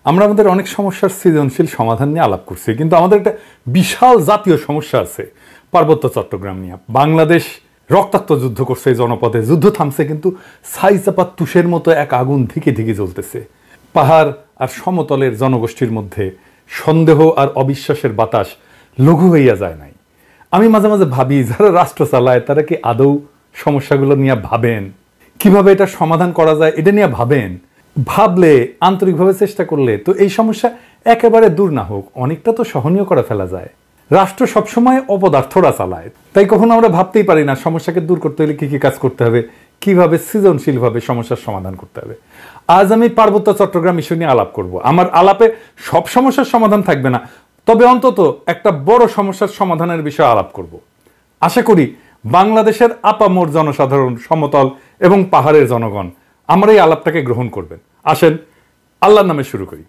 আমরা আমাদের অনেক সমস্যার সৃজনশীল সমাধান নিয়ে আলাপ করছি, কিন্তু আমাদের একটা বিশাল জাতীয় সমস্যা আছে পার্বত্য চট্টগ্রাম নিয়ে। বাংলাদেশ রক্তাক্ত যুদ্ধ করছে এই জনপদে, যুদ্ধ থামছে কিন্তু ছাইচাপা তুষের মতো এক আগুন ধিকে ধিকে জ্বলতেছে। পাহাড় আর সমতলের জনগোষ্ঠীর মধ্যে সন্দেহ আর অবিশ্বাসের বাতাস লঘু হইয়া যায় নাই। আমি মাঝে মাঝে ভাবি, যারা রাষ্ট্র চালায় তারা কি আদৌ সমস্যাগুলো নিয়ে ভাবেন? কিভাবে এটা সমাধান করা যায় এটা নিয়ে ভাবেন? ভাবলে, আন্তরিকভাবে চেষ্টা করলে তো এই সমস্যা একেবারে দূর না হোক, অনেকটা তো সহনীয় করে ফেলা যায়। রাষ্ট্র সবসময় অপদার্থরা চালায়, তাই কখনো আমরা ভাবতেই পারি না সমস্যাকে দূর করতে হলে কি কি কাজ করতে হবে, কিভাবে সৃজনশীলভাবে সমস্যার সমাধান করতে হবে। আজ আমি পার্বত্য চট্টগ্রাম ইস্যু নিয়ে আলাপ করব। আমার আলাপে সব সমস্যার সমাধান থাকবে না, তবে অন্তত একটা বড় সমস্যার সমাধানের বিষয়ে আলাপ করব। আশা করি বাংলাদেশের আপামর জনসাধারণ, সমতল এবং পাহাড়ের জনগণ আমার এই আলাপটাকে গ্রহণ করবেন। আসেন আল্লাহর নামে শুরু করি।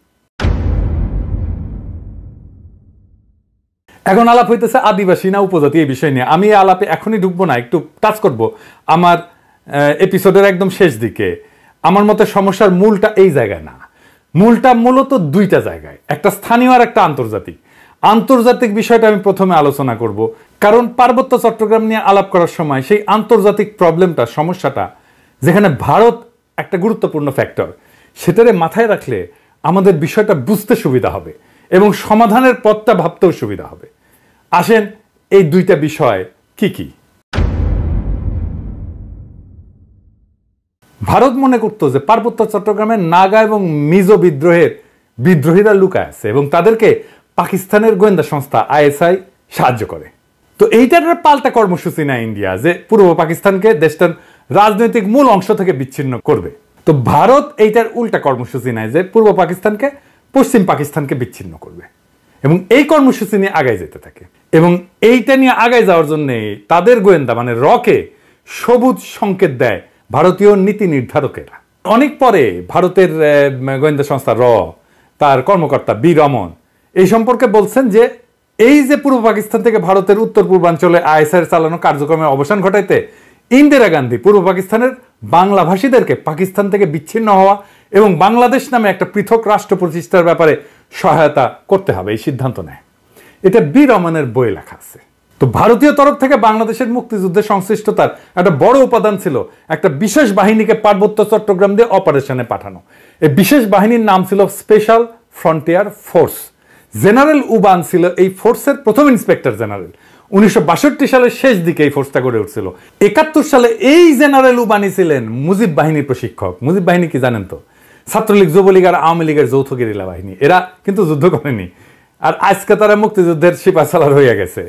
এখন আলাপ হইতেছে আদিবাসী না উপজাতি এই বিষয় নিয়ে। আমি এই আলাপে এখনই ঢুকবো না, একটু টাচ করব আমার এপিসোডের একদম শেষ দিকে। আমার মতে সমস্যার মূলটা এই জায়গায় না, মূলটা মূলত দুইটা জায়গায়, একটা স্থানীয় আর একটা আন্তর্জাতিক। আন্তর্জাতিক বিষয়টা আমি প্রথমে আলোচনা করব, কারণ পার্বত্য চট্টগ্রাম নিয়ে আলাপ করার সময় সেই আন্তর্জাতিক প্রবলেমটা, সমস্যাটা, যেখানে ভারত একটা গুরুত্বপূর্ণ ফ্যাক্টর, সেটারে মাথায় রাখলে আমাদের বিষয়টা বুঝতে সুবিধা হবে এবং সমাধানের পথটা ভাবতেও সুবিধা হবে। আসেন এই দুইটা বিষয় কি কি। ভারত মনে করতো যে পার্বত্য চট্টগ্রামের নাগা এবং মিজো বিদ্রোহীরা লুকায় আছে এবং তাদেরকে পাকিস্তানের গোয়েন্দা সংস্থা আইএসআই সাহায্য করে। তো এইটার পাল্টা কর্মসূচি নেয় ইন্ডিয়া, যে পূর্ব পাকিস্তানকে দেশটার রাজনৈতিক মূল অংশ থেকে বিচ্ছিন্ন করবে। তো ভারত এইটার উল্টা কর্মসূচি নেয় যে পূর্ব পাকিস্তানকে পশ্চিম পাকিস্তানকে বিচ্ছিন্ন করবে এবং এই কর্মসূচি নিয়ে আগায় যেতে থাকে। এবং এইটা নিয়ে আগায় যাওয়ার জন্য তাদের গোয়েন্দা মানে রকে সবুজ সংকেত দেয় ভারতীয় নীতি নির্ধারকেরা। অনেক পরে ভারতের গোয়েন্দা সংস্থা তার কর্মকর্তা বি রমন এই সম্পর্কে বলছেন যে এই যে পূর্ব পাকিস্তান থেকে ভারতের উত্তর পূর্বাঞ্চলে আইএসআই চালানো কার্যক্রমের অবসান ঘটাইতে ইন্দিরা গান্ধী পূর্ব পাকিস্তানের বাংলাভাষীদেরকে পাকিস্তান থেকে বিচ্ছিন্ন হওয়া এবং বাংলাদেশ নামে একটা পৃথক রাষ্ট্র প্রতিষ্ঠার ব্যাপারে সহায়তা করতে হবে এই সিদ্ধান্ত নেয়। এটা বি রমনের বইয়ে লেখা আছে। তো ভারতীয় তরফ থেকে বাংলাদেশের মুক্তিযুদ্ধে সংশ্লিষ্টতার একটা বড় উপাদান ছিল একটা বিশেষ বাহিনীকে পার্বত্য চট্টগ্রাম দিয়ে অপারেশনে পাঠানো। এই বিশেষ বাহিনীর নাম ছিল special frontier force. General Uban ছিল এই ফোর্সের প্রথম ইন্সপেক্টর জেনারেল। 1962 সালের শেষ দিকে এই ফোর্সটা গড়ে উঠছিল। 71 সালে এই জেনারেল উবানি ছিলেন মুজিব বাহিনীর প্রশিক্ষক। মুজিব বাহিনী কি জানেন তো? ছাত্রলীগ, যুবলীগ আর আওয়ামী লীগের যৌথ গেরিলা বাহিনী। এরা কিন্তু যুদ্ধ করেনি, আর আজকে তারা মুক্তিযুদ্ধের সিপাহসালার হয়ে গেছে।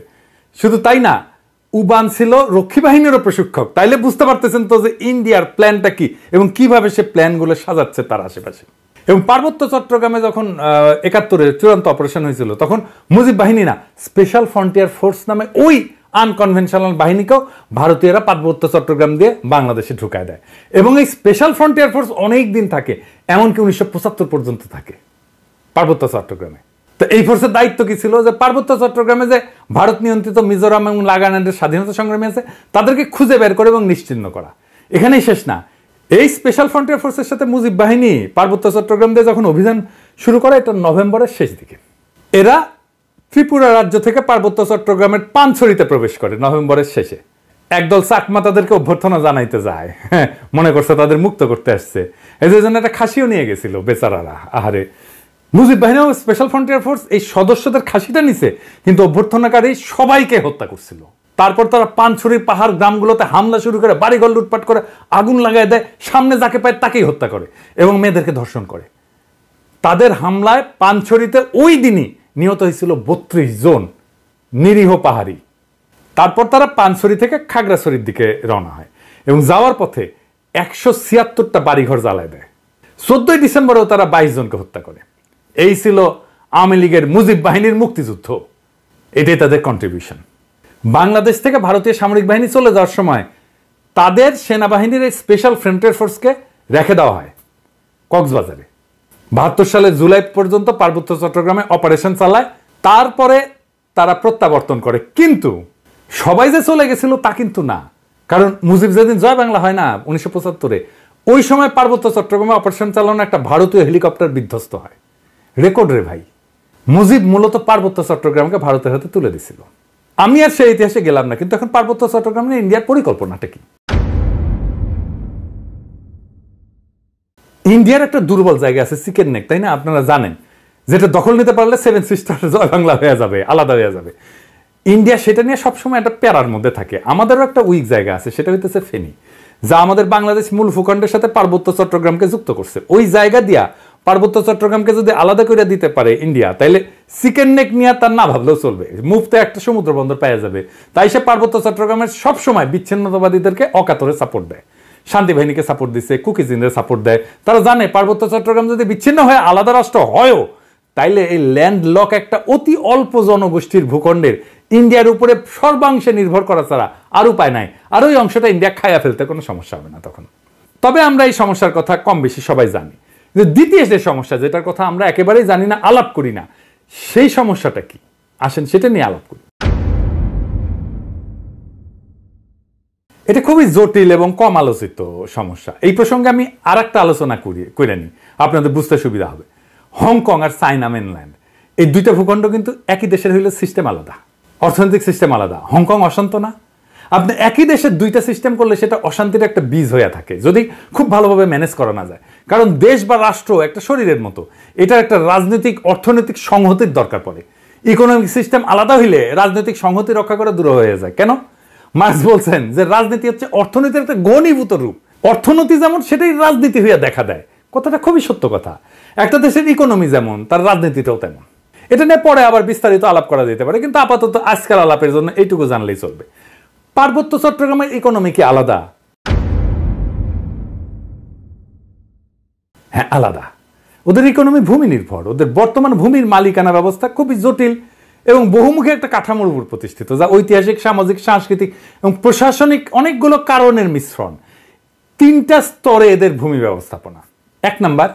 শুধু তাই না, উবান ছিল রক্ষী বাহিনীরও প্রশিক্ষক। তাইলে বুঝতে পারতেছেন তো যে ইন্ডিয়ার প্ল্যানটা কি এবং কিভাবে সে প্ল্যানগুলো সাজাচ্ছে তার আশেপাশে। এবং পার্বত্য চট্টগ্রামে যখন 71-এর চূড়ান্ত অপারেশন হয়েছিল, তখন মুজিব বাহিনী না, স্পেশাল ফ্রন্টিয়ার ফোর্স নামে ওই আনকনভেনশনাল বাহিনীকেও ভারতীয়রা পার্বত্য চট্টগ্রাম দিয়ে বাংলাদেশে ঢুকায় দেয়। এবং এই স্পেশাল ফ্রন্টিয়ার ফোর্স অনেক দিন থাকে, এমনকি 1975 পর্যন্ত থাকে পার্বত্য চট্টগ্রামে। তো এই ফোর্সের দায়িত্ব কি ছিল? যে পার্বত্য চট্টগ্রামে যে ভারত নিয়ন্ত্রিত মিজোরাম এবং নাগাল্যান্ডের স্বাধীনতা সংগ্রামী আছে তাদেরকে খুঁজে বের করে এবং নিশ্চিহ্ন করা। এখানেই শেষ না, এই স্পেশাল ফ্রন্টিয়ার ফোর্সের সাথে মুজিব বাহিনী পার্বত্য চট্টগ্রাম দিয়ে যখন অভিযান শুরু করে, এটা নভেম্বরের শেষ দিকে। এরা ত্রিপুরা রাজ্য থেকে পার্বত্য চট্টগ্রামের পানছড়িতে প্রবেশ করে নভেম্বরের শেষে। একদল চাকমা তাদেরকে অভ্যর্থনা জানাইতে যায়, মনে করছে তাদের মুক্ত করতে আসছে। এই জন্য একটা খাসিও নিয়ে গেছিল বেচারারা। আহারে, মুজিব বাহিনী ও স্পেশাল ফ্রন্টিয়ার ফোর্স এই সদস্যদের খাসিটা নিছে, কিন্তু অভ্যর্থনাকারী সবাইকে হত্যা করছিল। তারপর তারা পানছড়ির পাহাড় গ্রামগুলোতে হামলা শুরু করে, বাড়িঘর লুটপাট করে, আগুন লাগাই দেয়, সামনে যাকে পায় তাকেই হত্যা করে এবং মেয়েদেরকে ধর্ষণ করে। তাদের হামলায় পানছড়িতে ওই দিনই নিহত হয়েছিল 32 জন নিরীহ পাহাড়ি। তারপর তারা পানছড়ি থেকে খাগড়াছড়ির দিকে রওনা হয় এবং যাওয়ার পথে 176টা বাড়িঘর জ্বালায় দেয়। 14 ডিসেম্বরেও তারা 22 জনকে হত্যা করে। এই ছিল আওয়ামী লীগের মুজিব বাহিনীর মুক্তিযুদ্ধ। এটাই তাদের কন্ট্রিবিউশন। বাংলাদেশ থেকে ভারতীয় সামরিক বাহিনী চলে যাওয়ার সময় তাদের সেনাবাহিনীর এই স্পেশাল ফ্রন্টিয়ার ফোর্সকে রেখে দেওয়া হয় কক্সবাজারে। 72 সালের জুলাই পর্যন্ত পার্বত্য চট্টগ্রামে অপারেশন চালায়। তারপরে তারা প্রত্যাবর্তন করে। কিন্তু সবাই যে চলে গেছিল তা কিন্তু না, কারণ মুজিব যেদিন জয় বাংলা হয় না 1975-এ, ওই সময় পার্বত্য চট্টগ্রামে অপারেশন চালানো একটা ভারতীয় হেলিকপ্টার বিধ্বস্ত হয় রেকর্ড রে ভাই। মুজিব মূলত পার্বত্য চট্টগ্রামকে ভারতের হাতে তুলে দিছিল। আমি আর সেই ইতিহাসে গেলাম না, কিন্তু এখন পার্বত্য চট্টগ্রাম নিয়ে ইন্ডিয়ার পরিকল্পনাটা কি? ইন্ডিয়ার একটা দুর্বল জায়গা আছে চিকেন নেক, তাই না? আপনারা জানেন, যেটা দখল নিতে পারলে সেভেন সিস্টার জয় বাংলা হয়ে যাবে, আলাদা হয়ে যাবে। ইন্ডিয়া সেটা নিয়ে সবসময় একটা প্যারার মধ্যে থাকে। আমাদেরও একটা উইক জায়গা আছে, সেটা হইতেছে ফেনী, যা আমাদের বাংলাদেশ মূল ভূখণ্ডের সাথে পার্বত্য চট্টগ্রামকে যুক্ত করছে। ওই জায়গা দিয়া পার্বত্য চট্টগ্রামকে যদি আলাদা করে দিতে পারে ইন্ডিয়া, তাইলে চিকেন নেক নিয়ে তার না ভাবলেও চলবে, মুফতে একটা সমুদ্র বন্দর পাওয়া যাবে। তাই সে পার্বত্য চট্টগ্রামের সবসময় বিচ্ছিন্নতাবাদীদেরকে অকাতরে সাপোর্ট দেয়, শান্তি বাহিনীকে সাপোর্ট দিচ্ছে, কুকিজিনদের সাপোর্ট দেয়। তারা জানে পার্বত্য চট্টগ্রাম যদি বিচ্ছিন্ন হয়ে আলাদা রাষ্ট্র হয়ও, তাইলে এই ল্যান্ড লক একটা অতি অল্প জনগোষ্ঠীর ভূখণ্ডের ইন্ডিয়ার উপরে সর্বাংশে নির্ভর করা ছাড়া আর উপায় নাই। আর ওই অংশটা ইন্ডিয়া খাইয়া ফেলতে কোনো সমস্যা হবে না তখন। তবে আমরা এই সমস্যার কথা কম বেশি সবাই জানি, যে দ্বিতীয় যে সমস্যা, যেটার কথা আমরা একেবারেই জানি না, আলাপ করি না, সেই সমস্যাটা কি? আসেন সেটা নিয়ে আলাপ করি। এটা খুবই জটিল এবং কম আলোচিত সমস্যা। এই প্রসঙ্গে আমি আর একটা আলোচনা করে নিই, আপনাদের বুঝতে সুবিধা হবে। হংকং আর চায়না মেনল্যান্ড, এই দুইটা ভূখণ্ড কিন্তু একই দেশের হইলে সিস্টেম আলাদা, অর্থনৈতিক সিস্টেম আলাদা। হংকং অশান্ত না? আপনি একই দেশের দুইটা সিস্টেম করলে সেটা অশান্তির একটা বীজ হয়ে থাকে, যদি খুব ভালোভাবে ম্যানেজ করা না যায়। কারণ দেশ বা রাষ্ট্র একটা শরীরের মতো, এটার একটা রাজনৈতিক অর্থনৈতিক সংহতির দরকার পড়ে। ইকোনমিক সিস্টেম আলাদা হইলে রাজনৈতিক সংহতি রক্ষা করা দূর হয়ে যায়। কেন? মার্কস বলছেন যে রাজনীতি হচ্ছে অর্থনীতির একটা ঘনীভূত রূপ। অর্থনীতি যেমন, সেটাই রাজনীতি হইয়া দেখা দেয়। কথাটা খুবই সত্য কথা। একটা দেশের ইকোনমি যেমন, তার রাজনীতিটাও তেমন। এটা নিয়ে পরে আবার বিস্তারিত আলাপ করা যেতে পারে, কিন্তু আপাতত আজকাল আলাপের জন্য এইটুকু জানলেই চলবে। পার্বত্য চট্টগ্রামের ইকোনমি কি আলাদা? হ্যাঁ, আলাদা। ওদের ইকোনমি ভূমি নির্ভর। ওদের বর্তমান ভূমির মালিকানা ব্যবস্থা খুবই জটিল এবং বহুমুখী একটা কাঠামোর উপর প্রতিষ্ঠিত, যা ঐতিহাসিক, সামাজিক, সাংস্কৃতিক এবং প্রশাসনিক অনেকগুলো কারণের মিশ্রণ। তিনটা স্তরে এদের ভূমি ব্যবস্থাপনা। এক নাম্বার,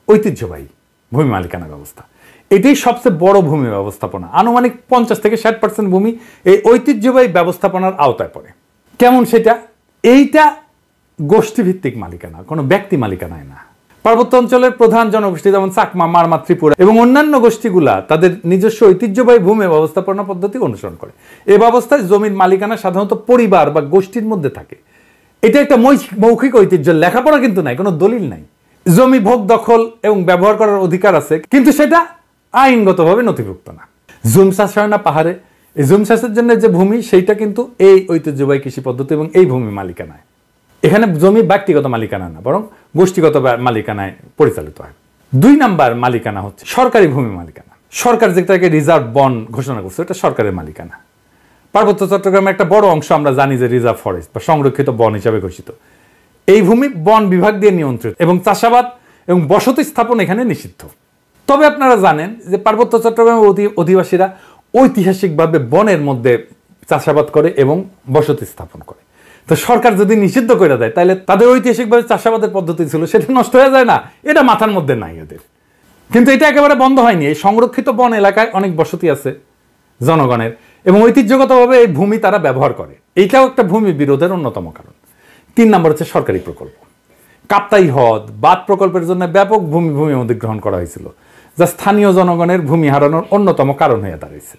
ঐতিহ্যবাহী ভূমি মালিকানা ব্যবস্থা। এটাই সবচেয়ে বড় ভূমি ব্যবস্থাপনা। আনুমানিক 50 থেকে 60% ভূমি এই ঐতিহ্যবাহী ব্যবস্থাপনার আওতায় পড়ে। কেমন সেটা? এইটা গোষ্ঠীভিত্তিক মালিকানা, কোনো ব্যক্তি মালিকানায় না। পার্বত্য অঞ্চলের প্রধান জনগোষ্ঠী যেমন চাকমা, মারমা, ত্রিপুরা এবং অন্যান্য গোষ্ঠীগুলা তাদের নিজস্ব ঐতিহ্যবাহী ভূমি ব্যবস্থাপনা পদ্ধতি অনুসরণ করে। এই ব্যবস্থায় জমির মালিকানা সাধারণত পরিবার বা গোষ্ঠীর মধ্যে থাকে। এটা একটা মৌখিক ঐতিহ্য, লেখাপড়া কিন্তু নাই, কোনো দলিল নাই। জমি ভোগ, দখল এবং ব্যবহার করার অধিকার আছে, কিন্তু সেটা আইনগতভাবে নথিভুক্ত না। জুম চাষ হয় না পাহাড়ে, এই জুম চাষের জন্য যে ভূমি, সেইটা কিন্তু এই ঐতিহ্যবাহী কৃষি পদ্ধতি এবং এই ভূমি মালিকানায়। এখানে জমি ব্যক্তিগত মালিকানা না, বরং গোষ্ঠীগত মালিকানায় পরিচালিত হয়। 2 নাম্বার মালিকানা হচ্ছে সরকারি ভূমি মালিকানা। সরকার যেটাকে রিজার্ভ বন ঘোষণা করছে, এটা সরকারের মালিকানা। পার্বত্য চট্টগ্রামের একটা বড় অংশ আমরা জানি যে রিজার্ভ ফরেস্ট বা সংরক্ষিত বন হিসাবে ঘোষিত। এই ভূমি বন বিভাগ দিয়ে নিয়ন্ত্রিত এবং চাষাবাদ এবং বসতি স্থাপন এখানে নিষিদ্ধ। তবে আপনারা জানেন যে পার্বত্য চট্টগ্রামের অধিবাসীরা ঐতিহাসিকভাবে বনের মধ্যে চাষাবাদ করে এবং বসতি স্থাপন করে। তো সরকার যদি নিষিদ্ধ করে দেয়, তাহলে তাদের ঐতিহাসিকভাবে চাষাবাদের পদ্ধতি ছিল, সেটা নষ্ট হয়ে যায় না? এটা মাথার মধ্যে নাই ওদের। কিন্তু এটা একেবারে বন্ধ হয়নি। এই সংরক্ষিত বন এলাকায় অনেক বসতি আছে জনগণের এবং ঐতিহ্যগতভাবে এই ভূমি তারা ব্যবহার করে। এইটাও একটা ভূমি বিরোধের অন্যতম কারণ। 3 নম্বর হচ্ছে সরকারি প্রকল্প। কাপ্তাই হ্রদ বাঁধ প্রকল্পের জন্য ব্যাপক ভূমি অধিগ্রহণ করা হয়েছিল, যা স্থানীয় জনগণের ভূমি হারানোর অন্যতম কারণ হয়ে দাঁড়িয়েছে।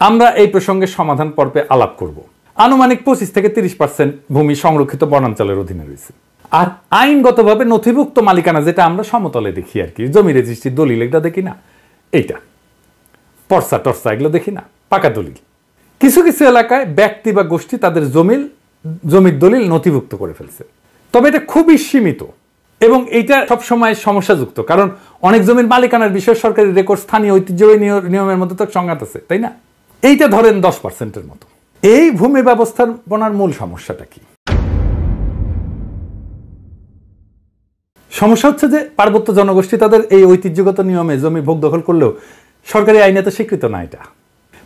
আমরা এই প্রসঙ্গে সমাধান পর্বে আলাপ করব। আনুমানিক 25 থেকে 30% ভূমি সংরক্ষিত বনাঞ্চলের অধীনে রয়েছে। আর আইনগতভাবে নথিভুক্ত মালিকানা, যেটা আমরা সমতলে দেখি আর কি, জমি রেজিস্ট্রি, দলিল, এটা দেখি না, এইটা পর্সা টর্সা এগুলো দেখি না, পাকা দলিল। কিছু কিছু এলাকায় ব্যক্তি বা গোষ্ঠী তাদের জমির দলিল নথিভুক্ত করে ফেলছে, তবে এটা খুবই সীমিত এবং এইটা সবসময় সমস্যাযুক্ত। কারণ অনেক জমির মালিকানার বিষয়ে সরকারি রেকর্ড, স্থানীয় ঐতিহ্যবাহী নিয়মের মধ্যে তো সংঘাত আছে, তাই না? এইটা ধরেন 10%-এর মতো। এই ভূমি ব্যবস্থাপনার মূল সমস্যাটা কি? সমস্যা হচ্ছে যে পার্বত্য জনগোষ্ঠী তাদের এই ঐতিহ্যগত নিয়মে জমি ভোগ দখল করলেও সরকারি আইনে তো স্বীকৃত না এটা।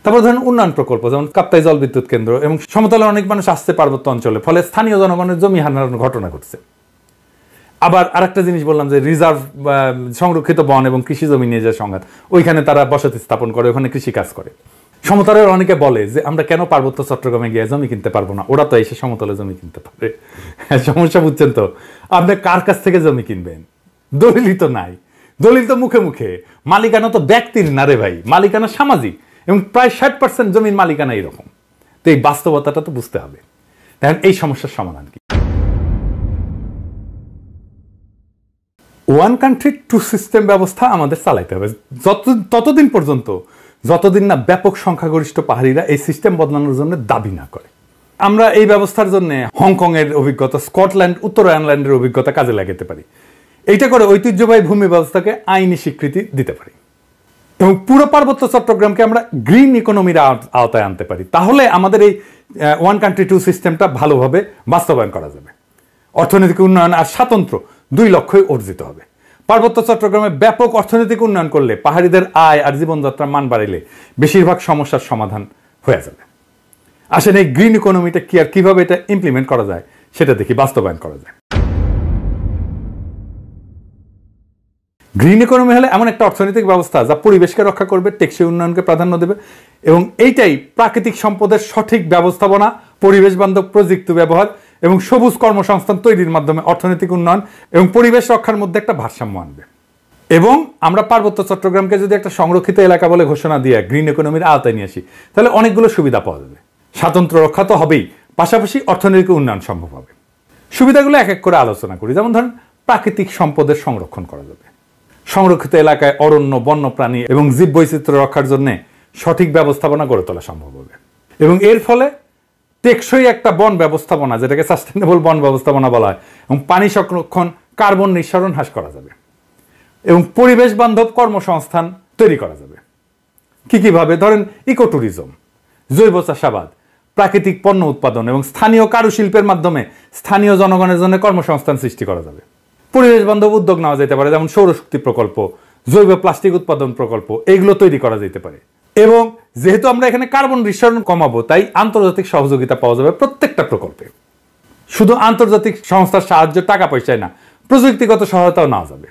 তারপর ধরেন উন্নয়ন প্রকল্প, যেমন কাপ্তাই জল বিদ্যুৎ কেন্দ্র এবং সমতলে অনেক মানুষ আসছে পার্বত্য অঞ্চলে, ফলে স্থানীয় জনগণের জমি হারানোর ঘটনা ঘটছে। আবার আরেকটা জিনিস বললাম যে রিজার্ভ সংরক্ষিত বন এবং কৃষি জমি নিয়ে যে সংঘাত, ওইখানে তারা বসতি স্থাপন করে, ওখানে কৃষি কাজ করে। সমতলের অনেকে বলে যে আমরা কেন পার্বত্য চট্টগ্রামে গিয়ে জমি কিনতে পারবো না, ওরা তো এসে সমতলে জমি কিনতে পারে। সমস্যা বুঝছেন তো? আপনি কার কাছ থেকে জমি কিনবেন? দলিলই তো নাই। দলিল তো মুখে মুখে, মালিকানা তো ব্যক্তির না রে ভাই, মালিকানা সামাজিক, এবং প্রায় 60% জমির মালিকানা এরকম। তো এই বাস্তবতাটা তো বুঝতে হবে। দেখেন এই সমস্যার সমাধান কি? ওয়ান কান্ট্রি টু সিস্টেম ব্যবস্থা আমাদের চালাইতে হবে ততদিন পর্যন্ত যতদিন না ব্যাপক সংখ্যাগরিষ্ঠ পাহাড়িরা এই সিস্টেম বদলানোর জন্য দাবি না করে। আমরা এই ব্যবস্থার জন্য হংকং এর অভিজ্ঞতা, স্কটল্যান্ড, উত্তর আয়ারল্যান্ডের অভিজ্ঞতা কাজে লাগাতে পারি। এইটা করে ঐতিহ্যবাহী ভূমি ব্যবস্থাকে আইনি স্বীকৃতি দিতে পারি এবং পুরো পার্বত্য চট্টগ্রামকে আমরা গ্রিন ইকোনমির আওতায় আনতে পারি। তাহলে আমাদের এই ওয়ান কান্ট্রি টু সিস্টেমটা ভালোভাবে বাস্তবায়ন করা যাবে। অর্থনৈতিক উন্নয়ন আর স্বাতন্ত্র্য 2 লক্ষ্যই অর্জিত হবে। পার্বত্য চট্টগ্রামে ব্যাপক অর্থনৈতিক উন্নয়ন করলে, পাহাড়িদের আয় আর জীবনযাত্রার মান বাড়াইলে বেশিরভাগ সমস্যার সমাধান হয়ে যাবে। আসেন এই গ্রিন ইকোনমিটা কি আর কিভাবে এটা ইমপ্লিমেন্ট করা যায় সেটা দেখি, বাস্তবায়ন করা যায়। গ্রিন ইকোনমি হলে এমন একটা অর্থনৈতিক ব্যবস্থা যা পরিবেশকে রক্ষা করবে, টেকসই উন্নয়নকে প্রাধান্য দেবে এবং এইটাই প্রাকৃতিক সম্পদের সঠিক ব্যবস্থাপনা, পরিবেশ বান্ধব প্রযুক্তি ব্যবহার এবং সবুজ কর্মসংস্থান তৈরির মাধ্যমে অর্থনৈতিক উন্নয়ন এবং পরিবেশ রক্ষার মধ্যে একটা ভারসাম্য আনবে। এবং আমরা পার্বত্য চট্টগ্রামকে যদি একটা সংরক্ষিত এলাকা বলে ঘোষণা দিয়ে গ্রিন ইকোনমির আওতায় নিয়ে আসি, তাহলে অনেকগুলো সুবিধা পাওয়া যাবে। স্বাতন্ত্র্য রক্ষা তো হবেই, পাশাপাশি অর্থনৈতিক উন্নয়ন সম্ভব হবে। সুবিধাগুলো এক এক করে আলোচনা করি। যেমন ধরেন, প্রাকৃতিক সম্পদের সংরক্ষণ করা যাবে। সংরক্ষিত এলাকায় অরণ্য, বন্যপ্রাণী এবং জীববৈচিত্র্য রক্ষার জন্য সঠিক ব্যবস্থাপনা গড়ে তোলা সম্ভব হবে এবং এর ফলে টেকসই একটা বন ব্যবস্থাপনা, যেটাকে সাস্টেনেবল বন ব্যবস্থাপনা বলা হয়, এবং পানি সংরক্ষণ, কার্বন নিঃসরণ হ্রাস করা যাবে এবং পরিবেশ বান্ধব কর্মসংস্থান তৈরি করা যাবে। কিভাবে? ধরেন ইকো ট্যুরিজম, জৈব চাষাবাদ, প্রাকৃতিক পণ্য উৎপাদন এবং স্থানীয় কারুশিল্পের মাধ্যমে স্থানীয় জনগণের জন্য কর্মসংস্থান সৃষ্টি করা যাবে। পরিবেশ বান্ধব উদ্যোগ নেওয়া যেতে পারে, যেমন সৌরশক্তি প্রকল্প, জৈব প্লাস্টিক উৎপাদন প্রকল্প, এইগুলো তৈরি করা যেতে পারে। এবং যেহেতু আমরা এখানে কার্বন নিঃসরণ কমাবো, তাই আন্তর্জাতিক সহযোগিতা পাওয়া যাবে প্রত্যেকটা প্রকল্পে। শুধু আন্তর্জাতিক সংস্থার সাহায্য, টাকা পয়সায় না, প্রযুক্তিগত সহায়তাও নেওয়া যাবে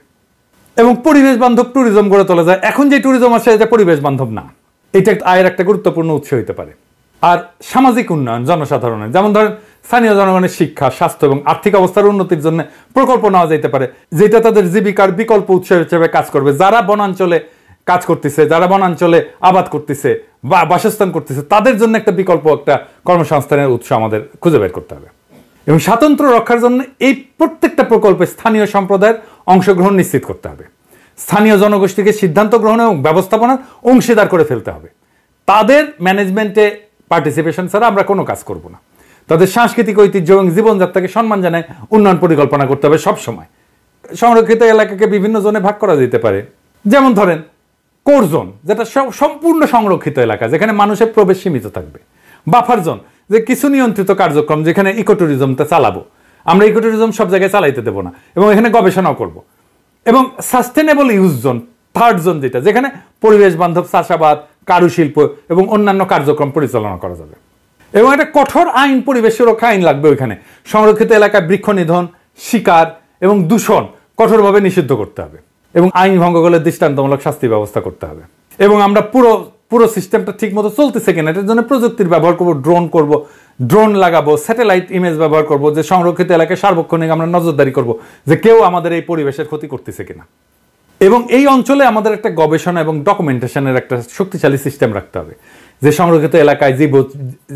এবং পরিবেশ বান্ধব ট্যুরিজম গড়ে তোলা যায়। এখন যে ট্যুরিজম আছে এটা পরিবেশ বান্ধব না, এটা আয়ের একটা গুরুত্বপূর্ণ উৎস হতে পারে। আর সামাজিক উন্নয়ন জনসাধারণের, যেমন ধরেন স্থানীয় জনগণের শিক্ষা, স্বাস্থ্য এবং আর্থিক অবস্থার উন্নতির জন্য প্রকল্প নেওয়া যেতে পারে, যেটা তাদের জীবিকার বিকল্প উৎস হিসেবে কাজ করবে। যারা বনাঞ্চলে কাজ করতেছে, যারা বনাঞ্চলে আবাদ করতেছে বা বাসস্থান করতেছে, তাদের জন্য একটা বিকল্প, একটা কর্মসংস্থানের উৎস আমাদের খুঁজে বের করতে হবে। এবং স্বাতন্ত্র্য রক্ষার জন্য এই প্রত্যেকটা প্রকল্পে স্থানীয় সম্প্রদায়ের অংশগ্রহণ নিশ্চিত করতে হবে। স্থানীয় জনগোষ্ঠীকে সিদ্ধান্ত গ্রহণ এবং ব্যবস্থাপনার অংশীদার করে ফেলতে হবে। তাদের ম্যানেজমেন্টে পার্টিসিপেশন ছাড়া আমরা কোনো কাজ করব না। তাদের সাংস্কৃতিক ঐতিহ্য এবং জীবনযাত্রাকে সম্মান জানায় উন্নয়ন পরিকল্পনা করতে হবে সব সময়। সংরক্ষিত এলাকাকে বিভিন্ন জোনে ভাগ করা যেতে পারে। যেমন ধরেন কোর জোন, যেটা সম্পূর্ণ সংরক্ষিত এলাকা, যেখানে মানুষের প্রবেশ সীমিত থাকবে। বাফার জোন, যে কিছু নিয়ন্ত্রিত কার্যক্রম, যেখানে ইকো ট্যুরিজমটা চালাবো। আমরা ইকো ট্যুরিজম সব জায়গায় চালাইতে দেবো না এবং এখানে গবেষণাও করব। এবং sustainable use zone, third zone, যেখানে পরিবেশ বান্ধব চাষাবাদ, কারুশিল্প এবং অন্যান্য কার্যক্রম পরিচালনা করা যাবে। এবং একটা কঠোর আইন, পরিবেশ সুরক্ষা আইন লাগবে ওইখানে। সংরক্ষিত এলাকায় বৃক্ষ নিধন, শিকার এবং দূষণ কঠোরভাবে নিষিদ্ধ করতে হবে এবং আইন ভঙ্গ করলে দৃষ্টান্তমূলক শাস্তি ব্যবস্থা করতে হবে। এবং আমরা পুরো সিস্টেমটা ঠিক মতো চলতেছে কিনা এটার জন্য প্রযুক্তির ব্যবহার করব, ড্রোন লাগাবো, স্যাটেলাইট ইমেজ ব্যবহার করব, যে সংরক্ষিত এলাকায় সার্বক্ষণিক আমরা নজরদারি করব যে কেউ আমাদের এই পরিবেশের ক্ষতি করতেছে কিনা। এবং এই অঞ্চলে আমাদের একটা গবেষণা এবং ডকুমেন্টেশনের একটা শক্তিশালী সিস্টেম রাখতে হবে, যে সংরক্ষিত এলাকায়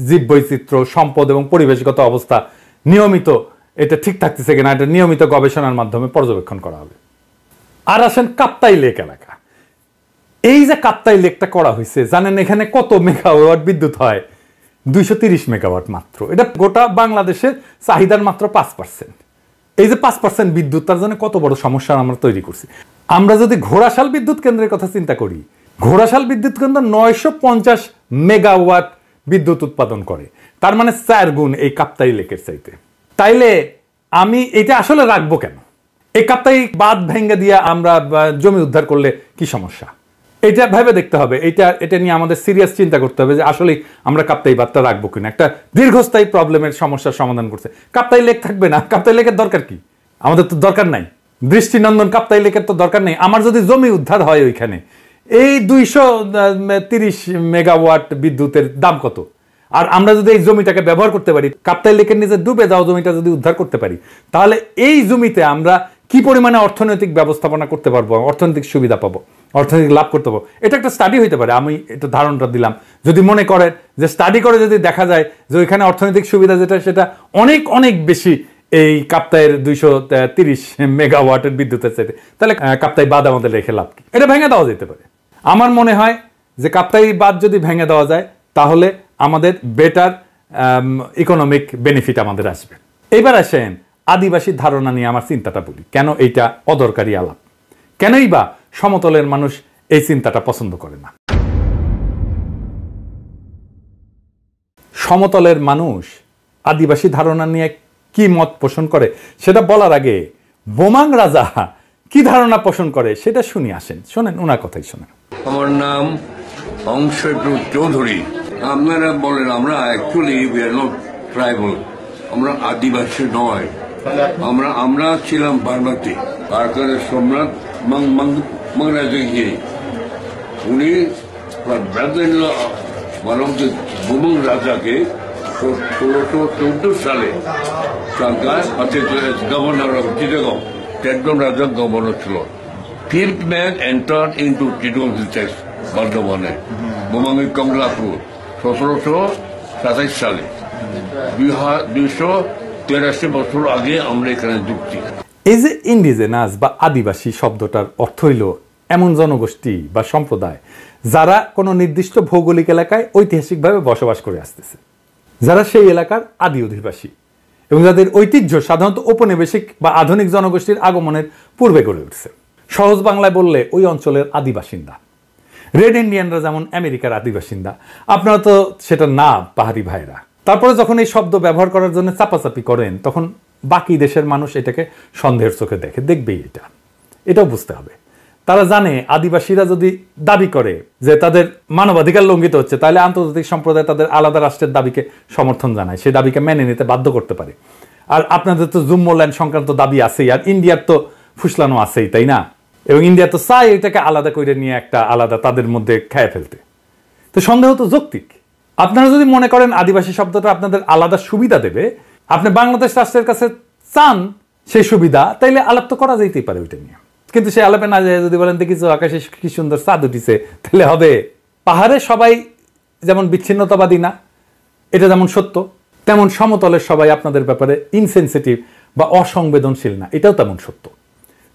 জীববৈচিত্র্য, সম্পদ এবং পরিবেশগত অবস্থা নিয়মিত এটা ঠিক থাকতেছে কিনা, এটা নিয়মিত গবেষণার মাধ্যমে পর্যবেক্ষণ করা হবে। আর আসেন কাপ্তাই লেক এলাকা। এই যে কাপ্তাই লেকটা করা হয়েছে, জানেন এখানে কত মেগাওয়াট বিদ্যুৎ হয়? 230 মেগাওয়াট মাত্র। এটা গোটা বাংলাদেশের চাহিদার মাত্র 5%। এই যে 5% বিদ্যুৎ, তার জন্য কত বড় সমস্যা আমরা তৈরি করছি। আমরা যদি ঘোড়াশাল বিদ্যুৎ কেন্দ্রের কথা চিন্তা করি, ঘোড়াশাল বিদ্যুৎ কেন্দ্র 950 মেগাওয়াট বিদ্যুৎ উৎপাদন করে, তার মানে 4 গুণ এই কাপ্তাই লেকের চাইতে। তাইলে আমি এটা আসলে রাখবো কেন? এই কাপ্তাই বাঁধ ভেঙে দিয়ে আমরা জমি উদ্ধার করলে কি সমস্যা? এটা ভেবে দেখতে হবে। এটা নিয়ে আমাদের সিরিয়াস চিন্তা করতে হবে যে আসলে আমরা কাপ্তাই বাঁধটা রাখবো কিনা। একটা দীর্ঘস্থায়ী প্রবলেমের সমস্যার সমাধান করছে। কাপ্তাই লেক থাকবে না, কাপ্তাই লেকের দরকার কি? আমাদের তো দরকার নাই। দৃষ্টিনন্দন কাপ্তাই লেকের তো দরকার নেই। আমার যদি জমি উদ্ধার হয় ওইখানে, এই 230 মেগাওয়াট বিদ্যুতের দাম কত? আর আমরা যদি এই জমিটাকে ব্যবহার করতে পারি, কাপ্তাই লেকের নিচে ডুবে যাওয়া জমিটা যদি উদ্ধার করতে পারি, তাহলে এই জমিতে আমরা কি পরিমাণে অর্থনৈতিক ব্যবস্থাপনা করতে পারবো, অর্থনৈতিক সুবিধা পাবো, অর্থনৈতিক লাভ করতে পারবো, এটা একটা স্টাডি হইতে পারে। আমি এটা ধারণাটা দিলাম। যদি মনে করেন যে স্টাডি করে যদি দেখা যায় যে ওইখানে অর্থনৈতিক সুবিধা যেটা সেটা অনেক অনেক বেশি এই কাপ্তাইয়ের 230 মেগাওয়াটের বিদ্যুতের চাইতে, তাহলে কাপ্তাই বাঁধ আমাদের রেখে লাভ কি? এটা ভেঙে দেওয়া যেতে পারে। আমার মনে হয় যে কাপ্তাই বাঁধ যদি ভেঙে দেওয়া যায় তাহলে আমাদের বেটার ইকোনমিক বেনিফিট আমাদের আসবে। এবার আসেন আদিবাসী ধারণা নিয়ে আমার চিন্তাটা বলি, কেন এইটা অদরকারি আলাপ, কেনই বা সমতলের মানুষ এই চিন্তাটা পছন্দ করে না। সমতলের মানুষ আদিবাসী ধারণা নিয়ে কি মত পোষণ করে সেটা বলার আগে বোমাং রাজা কি ধারণা পোষণ করে সেটা শুনি, আসেন শোনেন, ওনার কথাই শোনেন। আমার নাম অংশটু চৌধুরী। আপনারা বলেন আমরা actually we are not tribal, আমরা আদিবাসী নয়, আমরা ছিলাম বারমাতি। কারকারের সম্রাট মাংরাজগিরি, উনি বোমাং রাজাকে 1614 সালে গভর্নর অফ চিটাগং, টেকডম রাজা গভর্নর ছিল। Fifth man entered into Chittagong Hills, বর্ধমানে, বোমাঙ্গি কমলাপুর 1727 সালে। 283 বছর আগে আমরা এখানে যুক্তি। এই যে ইন্ডিজেনাস বা আদিবাসী শব্দটার অর্থ হইল এমন জনগোষ্ঠী বা সম্প্রদায় যারা কোনো নির্দিষ্ট ভৌগোলিক এলাকায় ঐতিহাসিকভাবে বসবাস করে আসতেছে, যারা সেই এলাকার আদি অধিবাসী এবং যাদের ঐতিহ্য সাধারণত ঔপনিবেশিক বা আধুনিক জনগোষ্ঠীর আগমনের পূর্বে গড়ে উঠছে। সহজ বাংলায় বললে ওই অঞ্চলের আদিবাসিন্দা। রেড ইন্ডিয়ানরা যেমন আমেরিকার আদিবাসিন্দা, আপনারা তো সেটা না পাহাড়ি ভাইরা। তারপরে যখন এই শব্দ ব্যবহার করার জন্য চাপাচাপি করেন তখন বাকি দেশের মানুষ এটাকে সন্দেহের চোখে দেখবেই। এটাও বুঝতে হবে। তারা জানে আদিবাসীরা যদি দাবি করে যে তাদের মানবাধিকার লঙ্ঘিত হচ্ছে, তাহলে আন্তর্জাতিক সম্প্রদায় তাদের আলাদা রাষ্ট্রের দাবিকে সমর্থন জানায়, সেই দাবিকে মেনে নিতে বাধ্য করতে পারে। আর আপনাদের তো জুম্মল্যান্ড সংক্রান্ত দাবি আছেই, আর ইন্ডিয়ার তো ফুসলানো আছেই, তাই না? এবং ইন্ডিয়া তো চায় এটাকে আলাদা করে নিয়ে একটা আলাদা তাদের মধ্যে খেয়ে ফেলতে। তো সন্দেহ তো যৌক্তিক। আপনারা যদি মনে করেন আদিবাসী শব্দটা আপনাদের আলাদা সুবিধা দেবে, আপনি বাংলাদেশ রাষ্ট্রের কাছে চান সেই সুবিধা, তাইলে আলাপ তো করা যেতেই পারে ওইটা নিয়ে। কিন্তু সে আলাপে না যায় যদি বলেন দেখিস আকাশে কি সুন্দর চাঁদ উঠিছে, তাহলে হবে। পাহাড়ে সবাই যেমন বিচ্ছিন্নতাবাদী না, এটা যেমন সত্য, তেমন সমতলের সবাই আপনাদের ব্যাপারে ইনসেনসিটিভ বা অসংবেদনশীল না, এটাও তেমন সত্য।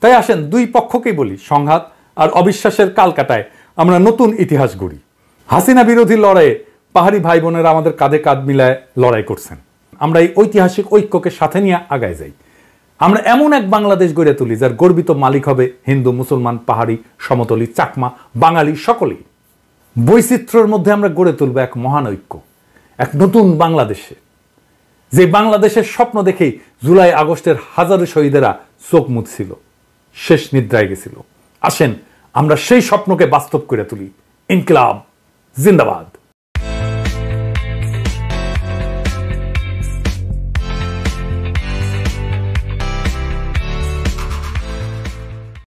তাই আসেন দুই পক্ষকেই বলি, সংঘাত আর অবিশ্বাসের কালকাটায় আমরা নতুন ইতিহাস গড়ি। হাসিনা বিরোধী লড়াইয়ে পাহাড়ি ভাই বোনেরা আমাদের কাঁধে কাঁধ মিলায় লড়াই করছেন। আমরা এই ঐতিহাসিক ঐক্যকে সাথে নিয়ে আগায় যাই। আমরা এমন এক বাংলাদেশ গড়ে তুলি যার গর্বিত মালিক হবে হিন্দু, মুসলমান, পাহাড়ি, সমতলী, চাকমা, বাঙালি সকলেই। বৈচিত্র্যের মধ্যে আমরা গড়ে তুলব এক মহান ঐক্য, এক নতুন বাংলাদেশে, যে বাংলাদেশের স্বপ্ন দেখেই জুলাই আগস্টের হাজারো শহীদেরা চোখ মুছছিল, শেষ নিদ্রায় গেছিল। আসেন আমরা সেই স্বপ্নকে বাস্তব করে তুলি। ইনকিলাব জিন্দাবাদ।